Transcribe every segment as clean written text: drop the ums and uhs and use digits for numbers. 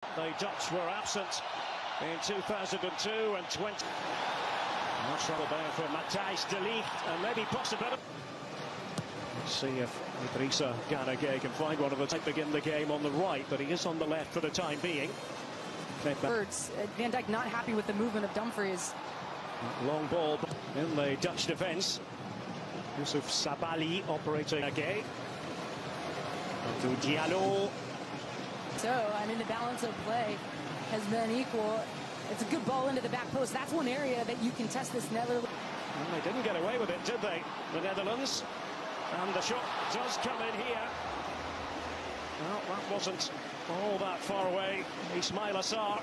The Dutch were absent in 2002 and 20. Much trouble there for Matthijs de Ligt, and maybe possibility. Let's see if Idrissa Gana Gueye can find one of the to begin the game on the right, but he is on the left for the time being. Van Dijk not happy with the movement of Dumfries. Long ball in the Dutch defence. Yusuf Sabali operating again. To Diallo. So, I mean, the balance of play has been equal. It's a good ball into the back post. That's one area that you can test this Netherlands. And they didn't get away with it, did they? The Netherlands. And the shot does come in here. Well, that wasn't all that far away. Ismail Assar.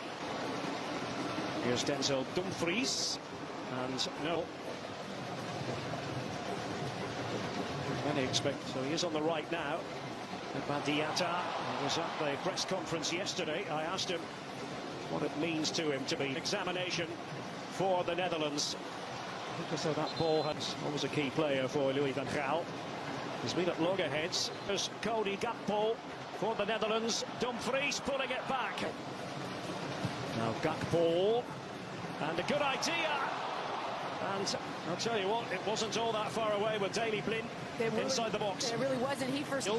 Here's Denzel Dumfries. And no. Many expect, so he is on the right now. Badiata was at the press conference yesterday. I asked him what it means to him to be examination for the Netherlands. Because that ball has always a key player for Louis van Gaal. He's been at loggerheads. There's Cody Gakpo for the Netherlands. Dumfries pulling it back. Now Gakpo. And a good idea. And I'll tell you what, it wasn't all that far away with Daley Blind inside the box. It really wasn't. He first.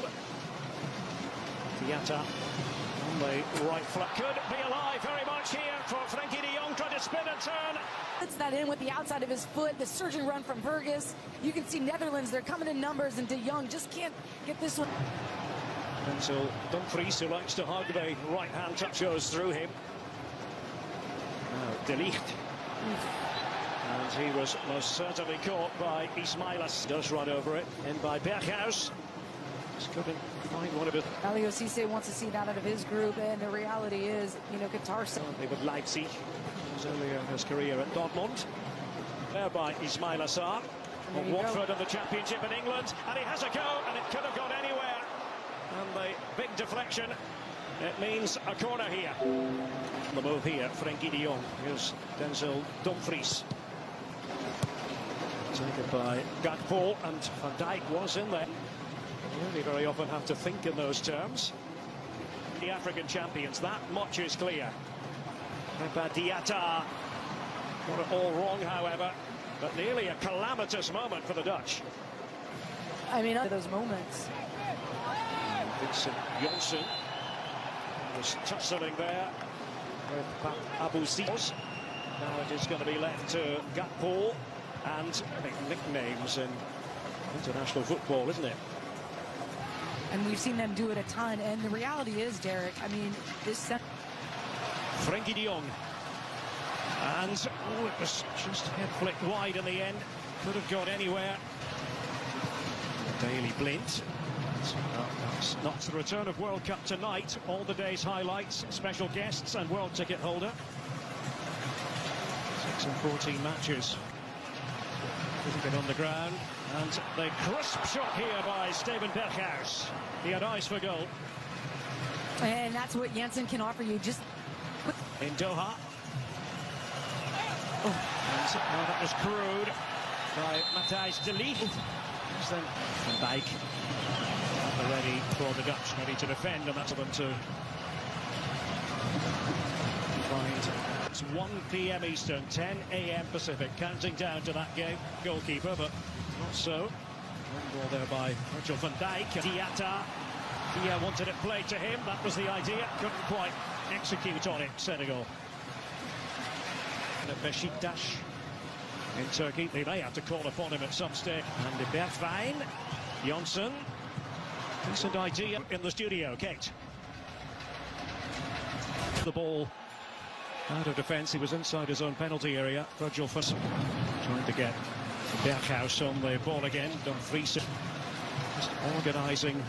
Diatta on the right flank. Could be alive very much here for Frenkie de Jong, trying to spin and turn. Puts that in with the outside of his foot. The surging run from Burgess. You can see Netherlands, they're coming in numbers, and de Jong just can't get this one. Until Dumfries, who likes to hug the right-hand touch, goes through him. Now de Ligt. And he was most certainly caught by Ismail Assar. Does run over it. In by Berghuis. Just couldn't find one of it. Aliou Cisse wants to see that out of his group, and the reality is, you know, Qatar. They with Leipzig. He was earlier in his career at Dortmund. There by Ismail Assar. From Watford in the Championship in England. And he has a go, and it could have gone anywhere. And the big deflection. It means a corner here. The move here, Frenkie de Jong. Here's Denzel Dumfries. Taken by Gakpo, and Van Dijk was in there. You really very often have to think in those terms. The African champions, that much is clear. Diatta got it all wrong, however, but nearly a calamitous moment for the Dutch. I mean, those moments. Vincent Janssen was tussling there with Abu Ziyos. Now it is going to be left to Gakpo, and I think nicknames in international football, isn't it? And we've seen them do it a ton, and the reality is, Derek, I mean, this... Frenkie de Jong. And, oh, it was just head flicked wide in the end. Could have gone anywhere. Daley Blind. That's not the return of World Cup tonight. All the day's highlights, special guests and world ticket holder. 6 and 14 matches. Couldn't get on the ground. And the crisp shot here by Steven Berghuis. He had eyes for goal. And that's what Janssen can offer you. Just in Doha. Oh. And now that was crude by Matthijs de Ligt. Then Van Dijk ready for the Dutch, ready to defend, and that's them to find. It's 1 p.m. Eastern, 10 a.m. Pacific, counting down to that game. Goalkeeper, but not so. One ball there by Virgil van Dijk. Diatta. Dia wanted it played to him. That was the idea. Couldn't quite execute on it, Senegal. And at Beşiktaş in Turkey, they may have to call upon him at some stage. And de Bergwijn. Janssen. Decent idea in the studio. Kate. The ball out of defence. He was inside his own penalty area. Virgil Fuss trying to get Berghuis on the ball again. Dumfries just organising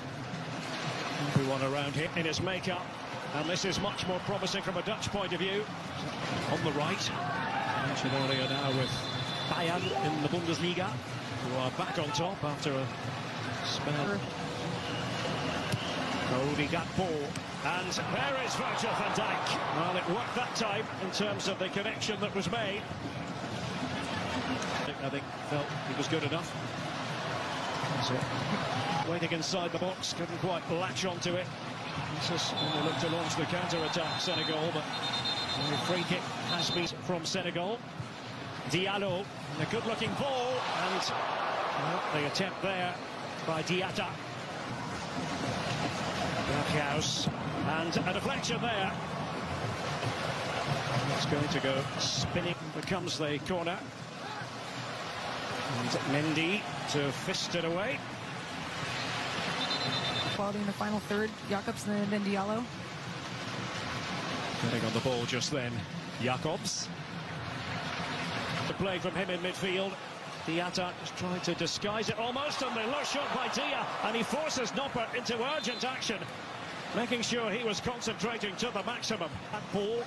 everyone around him in his makeup. And this is much more promising from a Dutch point of view. On the right. I mentioned earlier now with Bayern in the Bundesliga, who are back on top after a spell. Cody Gakpo. And there is Virgil van Dijk. Well, it worked that time in terms of the connection that was made. I think felt he was good enough. That's it. Waiting inside the box, couldn't quite latch onto it. This is when they look to launch the counter-attack, Senegal, but the free kick has been from Senegal. Diallo, a good-looking ball, and well, the attempt there by Diatta. House, and a deflection there. It's going to go spinning, becomes the corner. And Mendy to fist it away. Quality in the final third, Jacobs and then Diallo. Getting on the ball just then, Jacobs. The play from him in midfield. Diatta is trying to disguise it almost, and the low shot by Dia, and he forces Nopper into urgent action, making sure he was concentrating to the maximum. That ball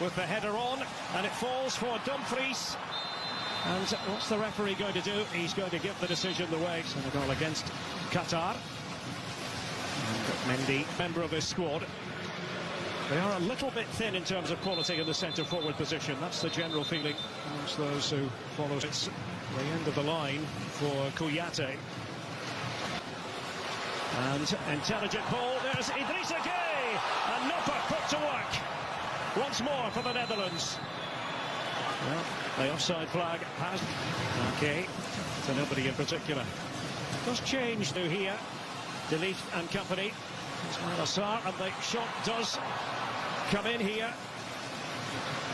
with the header on, and it falls for Dumfries. And what's the referee going to do? He's going to give the decision the way. Senegal against Qatar. And Mendy, member of his squad. They are a little bit thin in terms of quality in the centre-forward position. That's the general feeling amongst those who follow. It's the end of the line for Kouyaté. And intelligent ball. There's Idrissa Gueye. And Nopper put to work once more for the Netherlands. Well, the offside flag has... Okay, to nobody in particular. Does change to here. Delete and company. Ismail Assar, and the shot does come in here.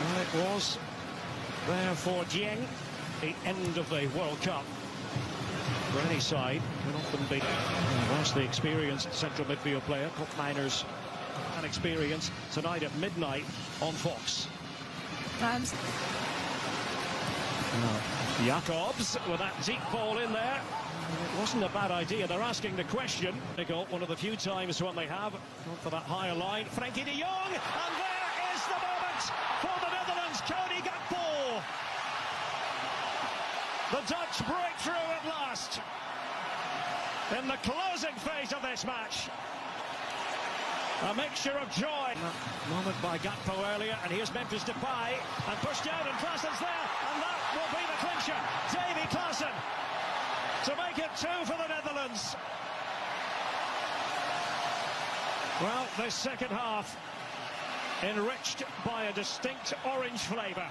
Well, it was there for Dieng. The end of the World Cup for any side can often be a vastly experienced central midfield player. Cup miners and experience tonight at midnight on Fox. Jacobs with that deep ball in there. It wasn't a bad idea. They're asking the question. They got one of the few times when they have gone for that higher line. Frankie de Jong, and there is the moment for the Netherlands. Cody Gakpo. The Dutch breakthrough at last in the closing phase of this match. A mixture of joy. Moment by Gakpo earlier, and here's Memphis Depay, and pushed out, and Klaasen's there, and that will be the clincher. Davy Klaasen to make it 2 for the Netherlands. Well, this second half enriched by a distinct orange flavour.